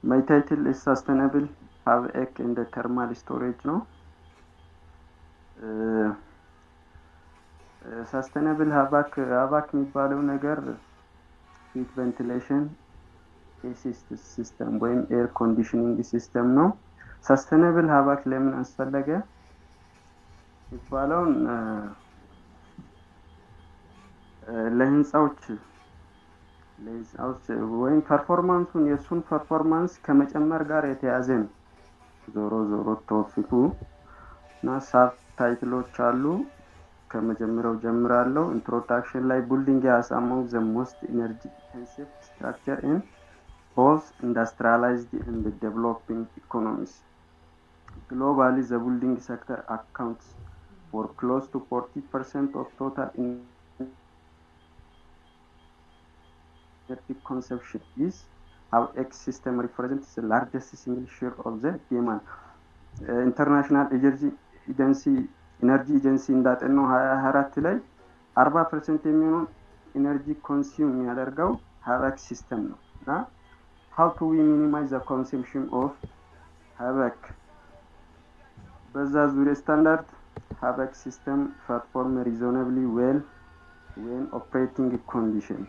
My title is Sustainable HVAC in the Thermal Storage ነው። Sustainable HVAC የሚባለው ነገር heat ventilation system ወይም air conditioning system ነው። Sustainable HVAC ለምን አስፈለገ ይባላል? ለህንጻዎች ወይም ፐርፎርማንሱን የሱን ፐርፎርማንስ ከመጨመር ጋር የተያዘ ነው። ዞሮ ቶፒኩ እና ሳብ ታይትሎች አሉ። ከመጀመሪያው ጀምራለሁ። ኢንትሮዳክሽን ላይ building as among the most energy intensive structure in both industrialized and developing economies. Globally, the building sector accounts for close to 40% of total energy consumption. This HVAC system represents the largest single share of the demand. International Energy Agency እንዳጠናው 2024 ላይ 40% የሚሆነው ኢነርጂ ኮንሱም የሚያደርገው HVAC ሲስተም ነው እና how to we minimize the consumption of HVAC በዛ ዙሪያ ስታንዳርድ HVAC system perform reasonably well when operating conditions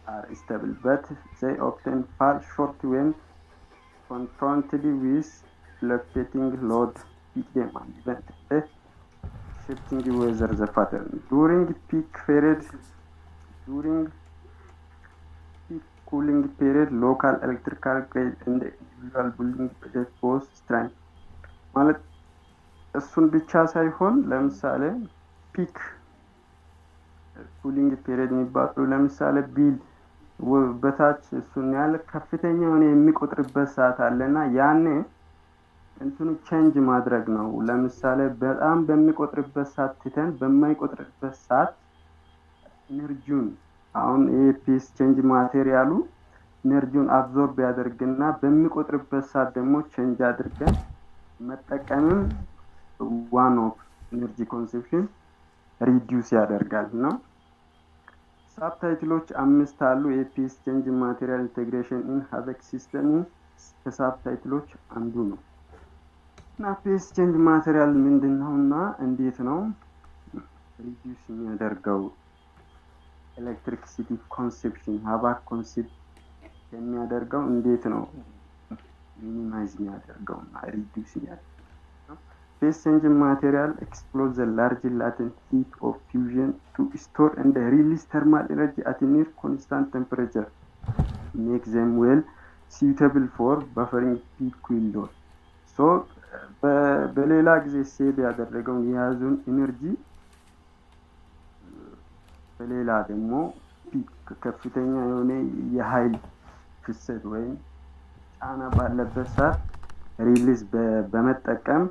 are stable, but they often fall short when confronted with fluctuating load, peak demand, and shifting weather pattern. During peak cooling period, local electrical grid and individual building budget both strength. ማለት እሱን ብቻ ሳይሆን ለምሳሌ ፒክ ኩሊንግ ፔሪድ የሚባለው ለምሳሌ ቢል በታች እሱን ያለ ከፍተኛ የሆነ የሚቆጥርበት ሰዓት አለና ያኔ እንትኑ ቼንጅ ማድረግ ነው። ለምሳሌ በጣም በሚቆጥርበት ሰዓት ትተን በማይቆጥርበት ሰዓት ኢነርጂውን አሁን ኤፒስ ቼንጅ ማቴሪያሉ ኢነርጂውን አብዞርብ ያደርግና በሚቆጥርበት ሰዓት ደግሞ ቼንጅ አድርገን መጠቀምም ዋን ኦፍ ኢነርጂ ኮንሰምፕሽን ሪዲዩስ ያደርጋል ነው። ሳብታይትሎች 5 አሉ። ኤፒስ ቼንጅ ማቴሪያል ኢንቴግሬሽን ኢን HVAC ሲስተም ከሳብታይትሎች አንዱ ነው። እና ኤፒስ ቼንጅ ማቴሪያል ምንድነውና እንዴት ነው ሪዲዩስ የሚያደርገው ኤሌክትሪሲቲ ኮንሰምፕሽን HVAC ኮንሰፕት የሚያደርገው እንዴት ነው ሚኒማይዝ የሚያደርገውና ሪዲዩስ የሚያደርገው Phase change material explodes the large latent heat of fusion to store and release thermal energy at near constant temperature, make them well suitable for buffering peak cool load. So, በሌላ ጊዜ ሴቭ ያደረገውን የያዙን ኢነርጂ በሌላ ደግሞ ፒክ ከፍተኛ የሆነ የኃይል ፍሰት ወይም ጫና ባለበት ሰዓት ሪሊዝ በመጠቀም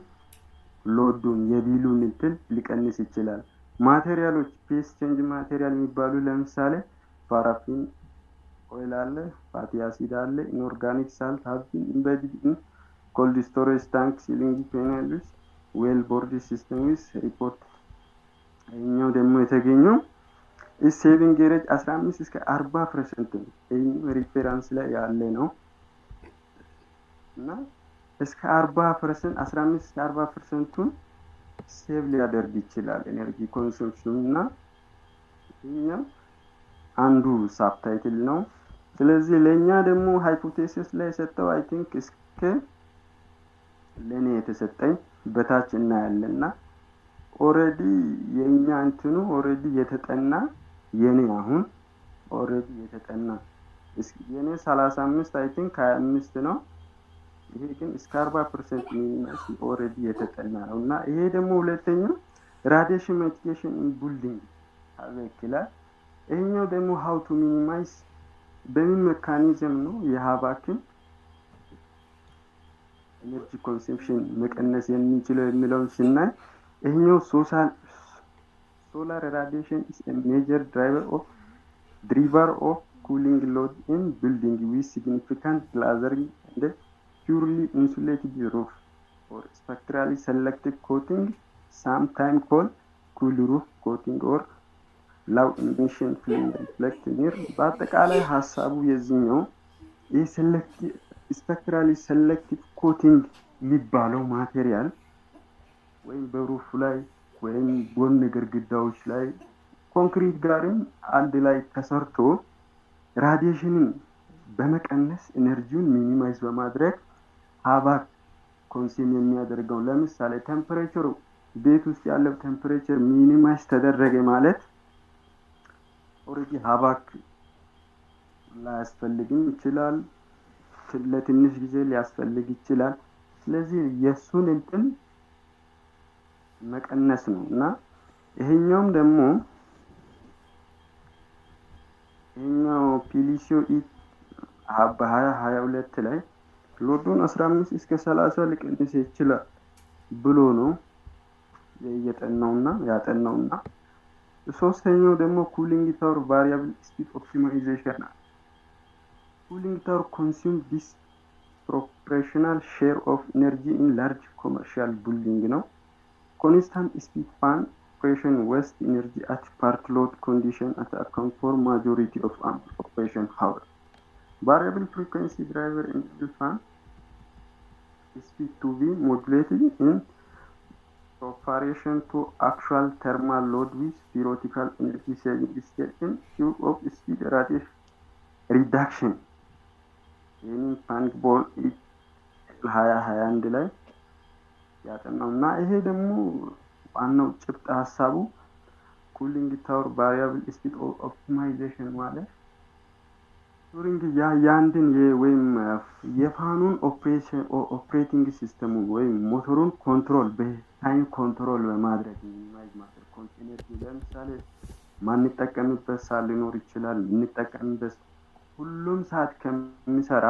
ሎዱን የቢሉን እንትን ሊቀንስ ይችላል። ማቴሪያሎች ፌስ ቼንጅ ማቴሪያል የሚባሉ ለምሳሌ ፓራፊን ኦይል አለ፣ ፋቲ አሲድ አለ፣ ኢንኦርጋኒክ ሳልት have been embedded in cold storage tank ceiling panels well board system with report እኛው ደግሞ የተገኘው ሴቪንግ ሬት 15 እስከ 40% ነው። ይሄው ሪፈረንስ ላይ ያለ ነው እና እስከ 40% 15 እስከ 40%ቱን ሴቭ ሊያደርግ ይችላል ኤነርጂ ኮንሰምፕሽን እና ይሄኛው አንዱ ሳብታይትል ነው። ስለዚህ ለኛ ደግሞ ሃይፖቴሲስ ላይ ሰጠው አይ ቲንክ እስከ ለኔ የተሰጠኝ በታች እናያለና ኦሬዲ የኛ እንትኑ ኦሬዲ የተጠና የኔ አሁን ኦሬዲ የተጠና የኔ 35 አይ ቲንክ 25 ነው። ይሄ ግን እስከ 40% ሚኒማይዝ ኦሬዲ የተጠና ነውና ይሄ ደግሞ ሁለተኛው ራዲዬሽን ሚቲጌሽን ኢን ቢልዲንግ አበክላ ይሄኛው ደግሞ ሃው ቱ ሚኒማይዝ በምን ሜካኒዝም ነው የHVACን ኤነርጂ ኮንሰምፕሽን መቀነስ የሚችለው የሚለውን ስናይ ይሄኛው solar radiation is a major driver of cooling load in building with significant lasering and purely insulated roof or structurally selective coating, sometimes called cool roof coating or low emission film reflect near በአጠቃላይ ሐሳቡ የዚህኛው ይህ ስፔክትራሊ ሴሌክቲቭ ኮቲንግ የሚባለው ማቴሪያል ወይም በሩፍ ላይ ወይም ጎን ግድግዳዎች ላይ ኮንክሪት ጋርም አንድ ላይ ተሰርቶ ራዲዬሽንን በመቀነስ ኤነርጂውን ሚኒማይዝ በማድረግ ሀባክ ኮንሱም የሚያደርገው ለምሳሌ ቴምፕሬቸሩ ቤት ውስጥ ያለው ቴምፕሬቸር ሚኒማይዝ ተደረገ ማለት ኦሬዲ ሀባክ ላያስፈልግም ይችላል፣ ለትንሽ ጊዜ ሊያስፈልግ ይችላል። ስለዚህ የሱን እንትን መቀነስ ነው እና ይሄኛው ፒሊሲዮ በ2022 ላይ ሎዱን 15 እስከ 30 ሊቀንስ ይችላል ብሎ ነው ያጠናውና ሶስተኛው ደግሞ ኩሊንግ ታወር ቫሪያብል ስፒድ ኦፕቲማይዜሽን ኩሊንግ ታወር ኮንሱም disproportional share of energy in large commercial building ነው። constant speed fan operation waste energy at part load condition at account for majority of operation hour. Variable frequency driver in fan speed to be modulated in proportion to actual thermal load with theoretical energy saving scale in view of speed radiation reduction. ይህንን ፓኒክ ቦል 2021 ላይ ያጠናውና ይሄ ደግሞ ዋናው ጭብጥ ሐሳቡ ኩሊንግ ታወር ቫሪያብል ስፒድ ኦፕቲማይዜሽን ማለት ዱሪንግ ያንድን ወይም የፋኑን ኦፕሬቲንግ ሲስተሙን ወይም ሞተሩን ኮንትሮል በታይም ኮንትሮል በማድረግ ሚኒማይዝ ማድረግ ኮንቲኒቲ ለምሳሌ ማንጠቀምበት ሰዓት ሊኖር ይችላል። እንጠቀምበት ሁሉም ሰዓት ከሚሰራ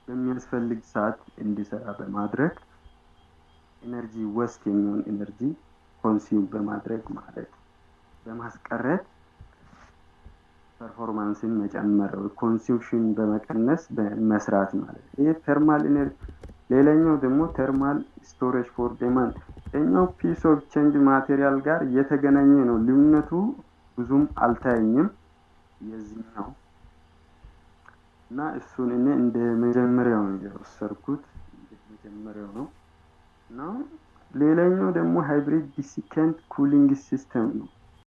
በሚያስፈልግ ሰዓት እንዲሰራ በማድረግ ኤነርጂ ወስት የሚሆን ኤነርጂ ኮንሱም በማድረግ ማለት በማስቀረት ፐርፎርማንስን መጨመር ኮንሱምሽን በመቀነስ በመስራት ማለት ይሄ ተርማል ኤነርጂ። ሌላኛው ደግሞ ተርማል ስቶሬጅ ፎር ዲማንድ እኛው ፒስ ኦፍ ቼንጅ ማቴሪያል ጋር የተገናኘ ነው። ልዩነቱ ብዙም አልታየኝም የዚህኛው እና እሱን እንደ መጀመሪያው ነው የወሰድኩት መጀመሪያው ነው። ሌላኛው ደግሞ ሃይብሪድ ዲሲከንት ኩሊንግ ሲስተም ነው።